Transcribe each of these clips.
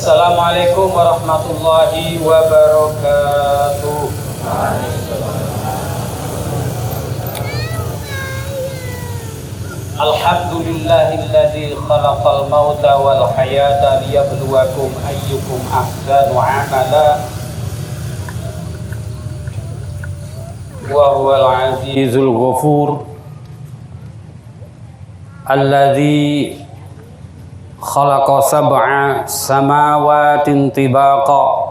Assalamualaikum warahmatullahi wabarakatuh. Alhamdulillahilladzi khalaqal mauta wal hayata liyabluwakum ayyukum ahsanu amala wa huwal azizul ghafur alladzi khalaqa sab'a samawatin tibaqa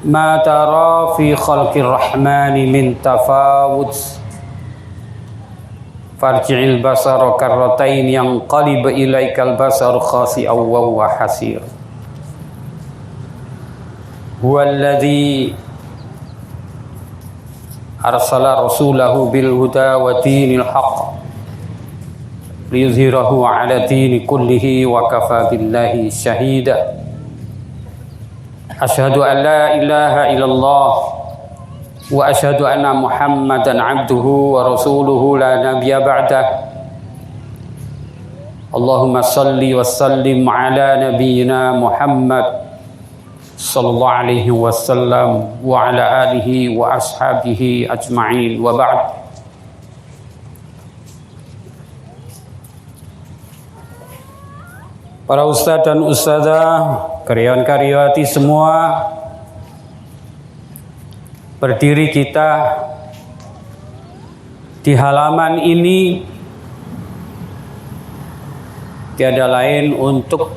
ma tara fi khalqir rahmani min tafawut farji'il basara karratain yanqalib ilaikal basaru khasi'aw wa huwa hasir huwallazi arsala rasulahu bil huda wa dinil haqq liyuzhirahu ala dini kullihi wa kafa billahi syahida. Asyhadu an la ilaha illallah wa asyhadu anna Muhammadan abduhu wa rasuluhu la nabiyya ba'dah. Allahumma salli wa sallim ala nabiyyina Muhammad sallallahu alaihi wasallam wa ala alihi wa ashabihi ajma'in wa ba'd. Para ustadz dan ustadzah, karyawan-karyawati semua, berdiri kita di halaman ini tiada lain untuk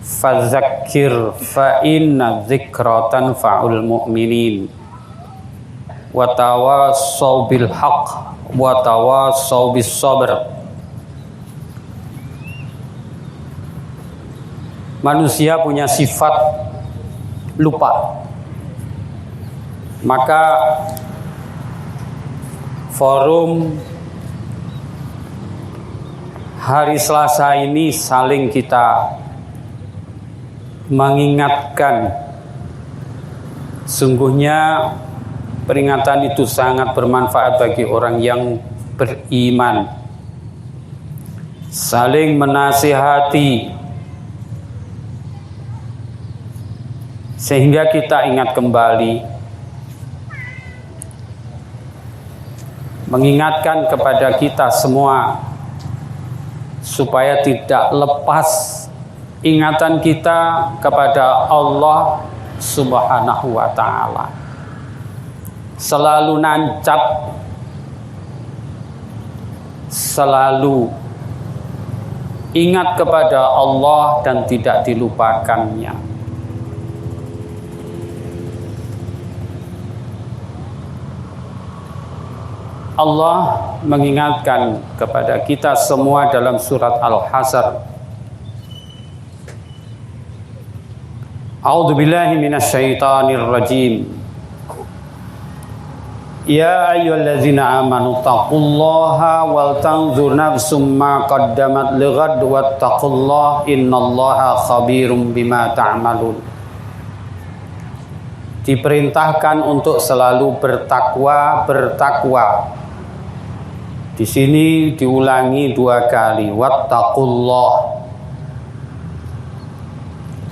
fadzakir fa inna dzikra tanfa'ul mu'minin wa tawassaw bil haqq wa tawassaw bis sabr. Manusia punya sifat lupa. Maka forum hari Selasa ini saling kita mengingatkan. Sungguhnya peringatan itu sangat bermanfaat bagi orang yang beriman. Saling menasihati sehingga kita ingat kembali, mengingatkan kepada kita semua supaya tidak lepas ingatan kita kepada Allah Subhanahu wa ta'ala. Selalu nancap, selalu ingat kepada Allah dan tidak dilupakannya. Allah mengingatkan kepada kita semua dalam surat Al-Hasr. A'udzubillahi minasyaitonir rajim. Ya ayyuhallazina amanu taqullaha wal tanzur nafsum ma qaddamat lighad wattaqullaha innallaha khabirum bima ta'malun. Diperintahkan untuk selalu bertakwa. Di sini diulangi 2 kali, wattaqullah.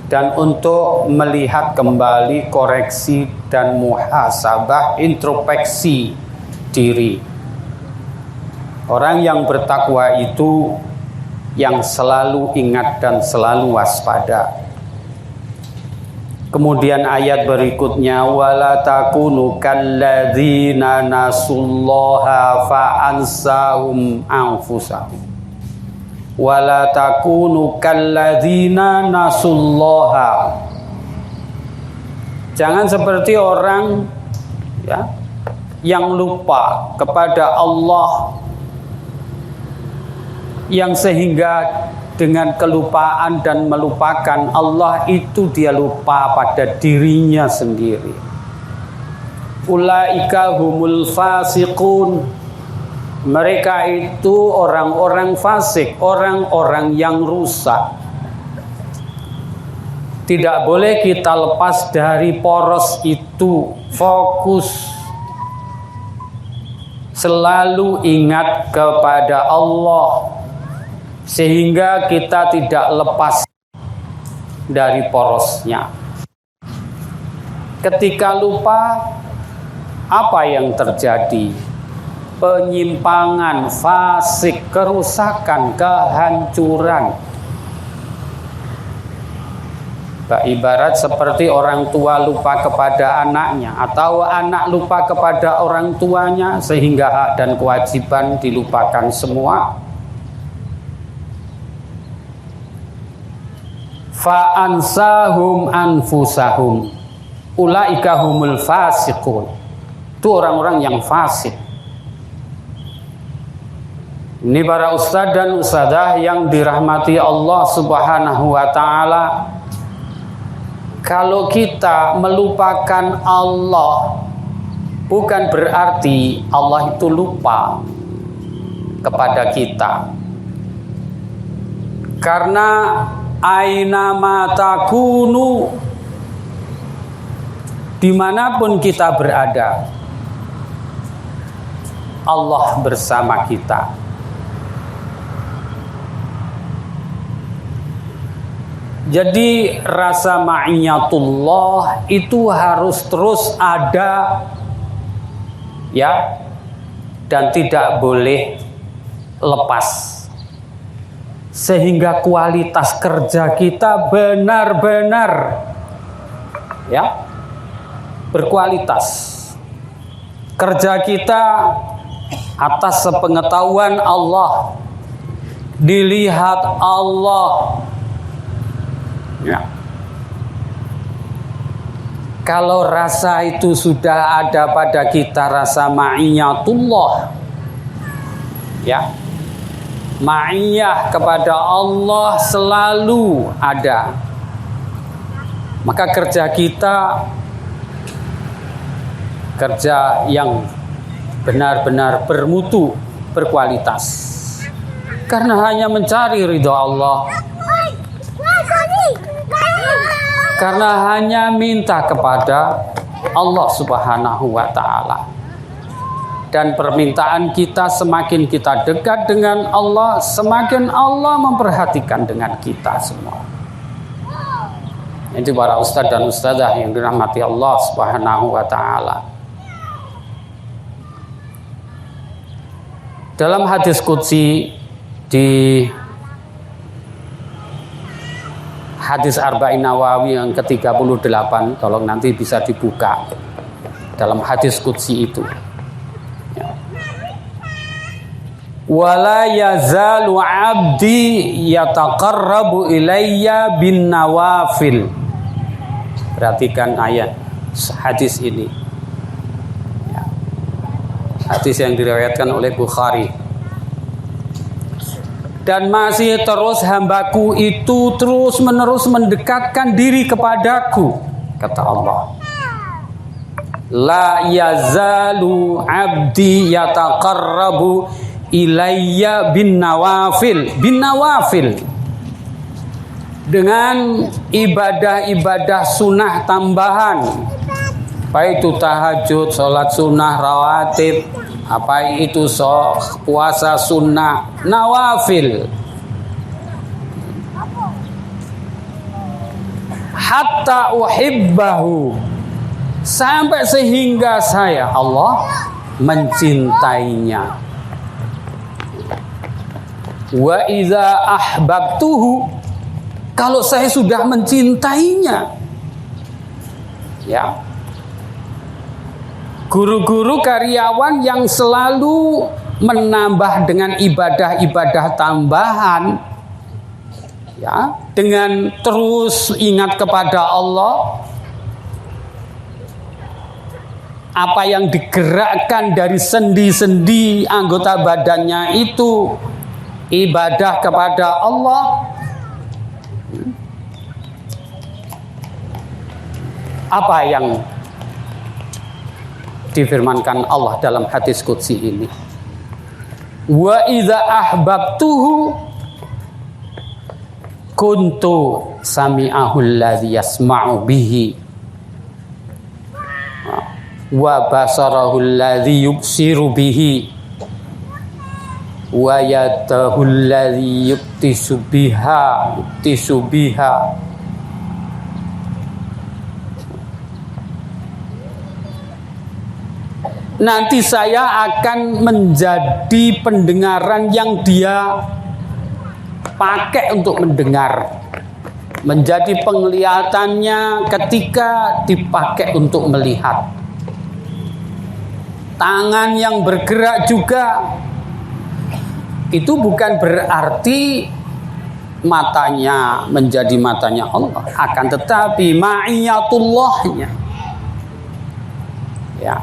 Dan untuk melihat kembali, koreksi dan muhasabah, introspeksi diri. Orang yang bertakwa itu yang selalu ingat dan selalu waspada. Kemudian ayat berikutnya, wala takunu kalladzina nasullaha fa ansahum anfusahum. Wala takunu kalladzina nasullaha. Jangan seperti orang yang lupa kepada Allah, yang sehingga dengan kelupaan dan melupakan Allah itu dia lupa pada dirinya sendiri. Ulaika humul fasiqun. Mereka itu orang-orang fasik, orang-orang yang rusak. Tidak boleh kita lepas dari poros itu. Fokus. Selalu ingat kepada Allah. Sehingga kita tidak lepas dari porosnya. Ketika lupa, apa yang terjadi? Penyimpangan, fasik, kerusakan, kehancuran. Ibarat seperti orang tua lupa kepada anaknya, atau anak lupa kepada orang tuanya, sehingga hak dan kewajiban dilupakan semua. Fa'ansahum anfusahum ulaika humul fasiqun. Itu orang-orang yang fasik. Ini para ustadz dan ustadzah yang dirahmati Allah Subhanahu wa ta'ala. Kalau kita melupakan Allah, bukan berarti Allah itu lupa kepada kita. Karena aina matakunu, dimanapun kita berada, Allah bersama kita. Jadi rasa ma'iyatullah itu harus terus ada, ya, dan tidak boleh lepas, sehingga kualitas kerja kita benar-benar, ya, berkualitas. Kerja kita atas sepengetahuan Allah, dilihat Allah. Ya. Kalau rasa itu sudah ada pada kita, rasa ma'iyatullah, ya, ma'iyah kepada Allah selalu ada, maka kerja kita kerja yang benar-benar bermutu, berkualitas, karena hanya mencari ridha Allah, karena hanya minta kepada Allah Subhanahu wa ta'ala. Dan permintaan kita, semakin kita dekat dengan Allah, semakin Allah memperhatikan dengan kita semua. Itu para ustadz dan ustadzah yang dirahmati Allah Subhanahu wa ta'ala. Dalam hadis qudsi di hadis Arba'in Nawawi yang ke-38, tolong nanti bisa dibuka dalam hadis qudsi itu. Ya. Wala yazalu 'abdi yataqarrabu ilayya bin nawafil. Perhatikan ayat hadis ini. Ya. Hadis yang diriwayatkan oleh Bukhari. Dan masih terus hambaku itu terus menerus mendekatkan diri kepadaku, kata Allah. La yazalu abdi yataqarrabu ilayya bin nawafil. Bin nawafil, dengan ibadah-ibadah sunnah tambahan, baik itu tahajud, sholat sunnah rawatib, apa itu puasa sunnah, nawafil. Hatta uhibbahu, sampai sehingga saya, Allah, mencintainya. Wa iza ahbabtuhu, kalau saya sudah mencintainya, ya, guru-guru karyawan yang selalu menambah dengan ibadah-ibadah tambahan, ya, dengan terus ingat kepada Allah, apa yang digerakkan dari sendi-sendi anggota badannya itu ibadah kepada Allah. Apa yang difirmankan Allah dalam hadis qudsi ini? Wa idza ahbabtuhu kuntu sami'ahu alladhi yasma'u bihi wa basarahu alladhi yubsiru bihi wa yadahu alladhi yubtisu biha nanti saya akan menjadi pendengaran yang dia pakai untuk mendengar, menjadi penglihatannya ketika dipakai untuk melihat. Tangan yang bergerak juga, itu bukan berarti matanya menjadi matanya Allah, akan tetapi ma'iyatullahnya, ya,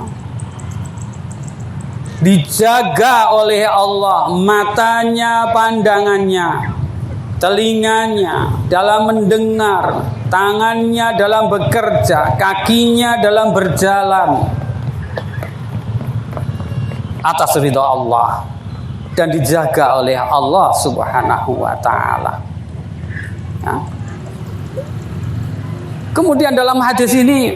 dijaga oleh Allah matanya, pandangannya, telinganya dalam mendengar, tangannya dalam bekerja, kakinya dalam berjalan atas ridha Allah dan dijaga oleh Allah Subhanahu wa taala. Ya. Kemudian dalam hadis ini,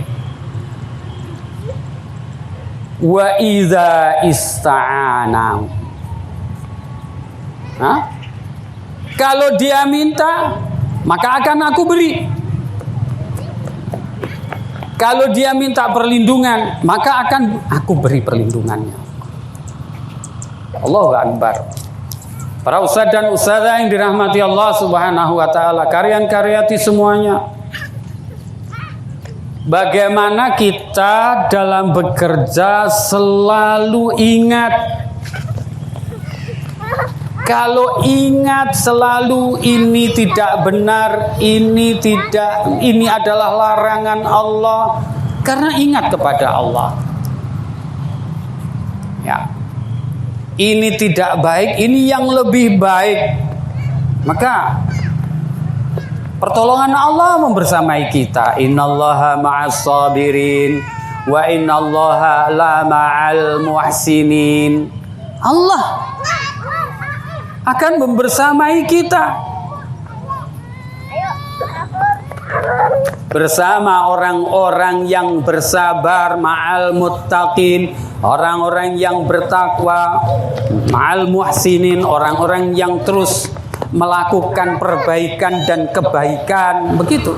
wa idza ista'ana, kalau dia minta maka akan aku beri. Kalau dia minta perlindungan maka akan aku beri perlindungannya. Allahu Akbar. Para ustadz dan ustadzah yang dirahmati Allah Subhanahu wa taala, karyan-karyati semuanya, bagaimana kita dalam bekerja selalu ingat, kalau ingat selalu ini tidak benar, ini adalah larangan Allah, karena ingat kepada Allah. Ya. Ini tidak baik, ini yang lebih baik. Maka pertolongan Allah membersamai kita. Innallaha ma'as sabirin wa innallaha la ma'al muhsinin. Allah akan membersamai kita bersama orang-orang yang bersabar, ma'al muttaqin, orang-orang yang bertakwa, ma'al muhsinin, orang-orang yang terus melakukan perbaikan dan kebaikan, begitu.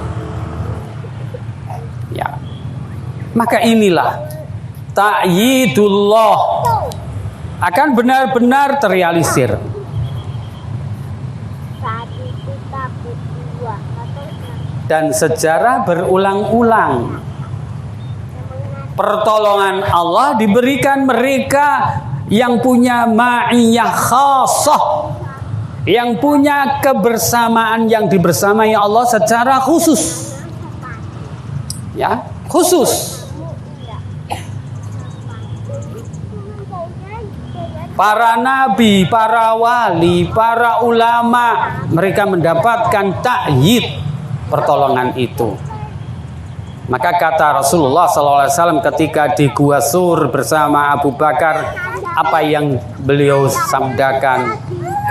Ya. Maka inilah ta'yidullah akan benar-benar terrealisir. Dan sejarah berulang-ulang, pertolongan Allah diberikan mereka yang punya ma'iyah khassah, yang punya kebersamaan yang dibersamai Allah secara khusus. Ya, khusus. Para nabi, para wali, para ulama, mereka mendapatkan ta'yid pertolongan itu. Maka kata Rasulullah SAW ketika di Gua Sur bersama Abu Bakar, apa yang beliau sabdakan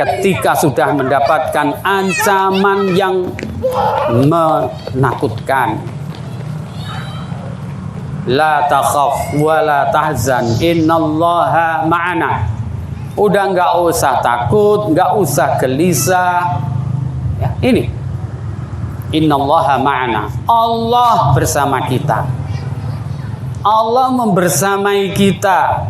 ketika sudah mendapatkan ancaman yang menakutkan? La takhaf wa la tahzan, innallaha ma'ana. Udah nggak usah takut, nggak usah gelisah. Ya, ini innallaha ma'ana, Allah bersama kita. Allah membersamai kita.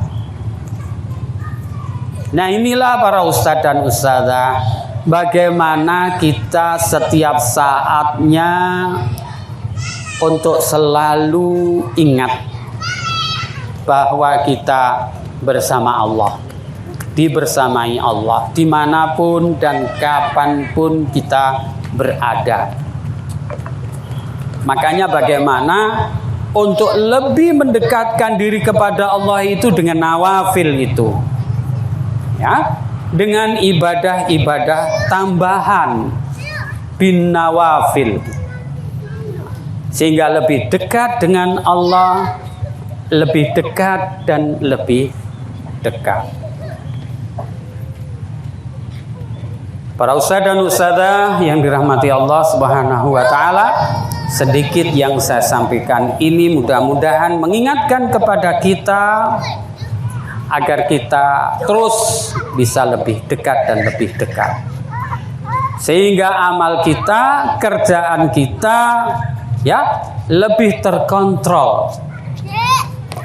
Nah, inilah para ustadz dan ustadzah, bagaimana kita setiap saatnya untuk selalu ingat bahwa kita bersama Allah, dibersamai Allah dimanapun dan kapanpun kita berada. Makanya bagaimana untuk lebih mendekatkan diri kepada Allah itu dengan nawafil itu, ya, dengan ibadah-ibadah tambahan bin nawafil, sehingga lebih dekat dengan Allah, lebih dekat dan lebih dekat. Para ustadz dan ustadzah yang dirahmati Allah Subhanahu wa taala, sedikit yang saya sampaikan ini mudah-mudahan mengingatkan kepada kita agar kita terus bisa lebih dekat dan lebih dekat, sehingga amal kita, kerjaan kita, ya, lebih terkontrol,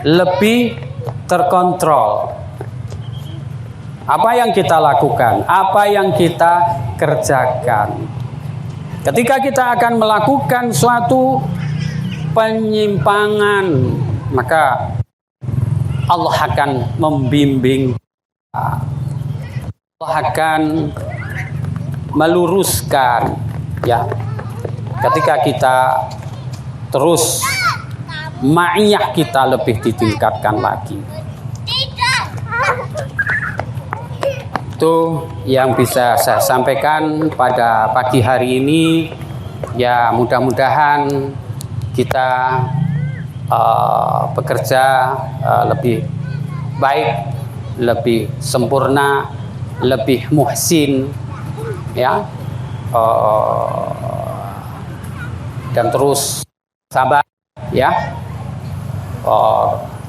lebih terkontrol. Apa yang kita lakukan, apa yang kita kerjakan. Ketika kita akan melakukan suatu penyimpangan, maka Allah akan membimbing, Allah akan meluruskan, ya. Ketika kita terus ma'iyah kita lebih ditingkatkan lagi. Itu yang bisa saya sampaikan pada pagi hari ini. Ya, mudah-mudahan kita bekerja lebih baik, lebih sempurna, lebih muhsin, ya, dan terus sabar, ya.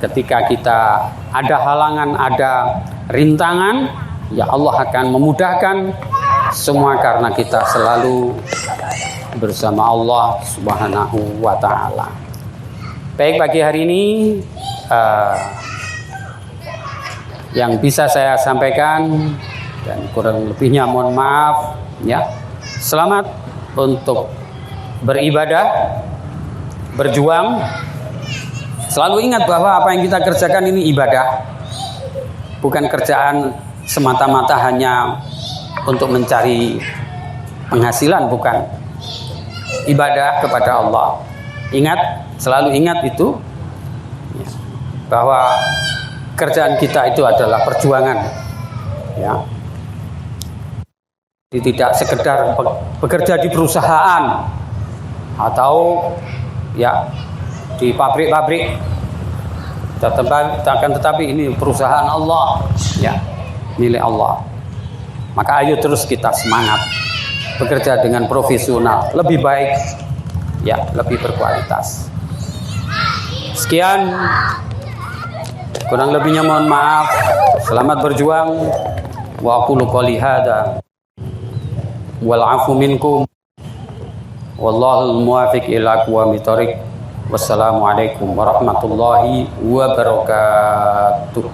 Ketika kita ada halangan, ada rintangan, ya Allah akan memudahkan semua karena kita selalu bersama Allah Subhanahu wa Ta'ala. Baik, pagi hari ini yang bisa saya sampaikan, dan kurang lebihnya mohon maaf, ya. Selamat untuk beribadah, berjuang. Selalu ingat bahwa apa yang kita kerjakan ini ibadah, bukan kerjaan semata-mata hanya untuk mencari penghasilan, bukan. Ibadah kepada Allah. Ingat, selalu ingat itu, bahwa kerjaan kita itu adalah perjuangan, ya. Tidak sekedar bekerja di perusahaan atau ya di pabrik-pabrik, tetapi ini perusahaan Allah, ya, milik Allah. Maka ayo terus kita semangat bekerja dengan profesional, lebih baik, ya, lebih berkualitas. Sekian, kurang lebihnya mohon maaf. Selamat berjuang. Wa aqulu qouli hadza wal 'afu minkum. Wallahul muwaffiq ila aqwamit thoriq. Wassalamualaikum warahmatullahi wabarakatuh.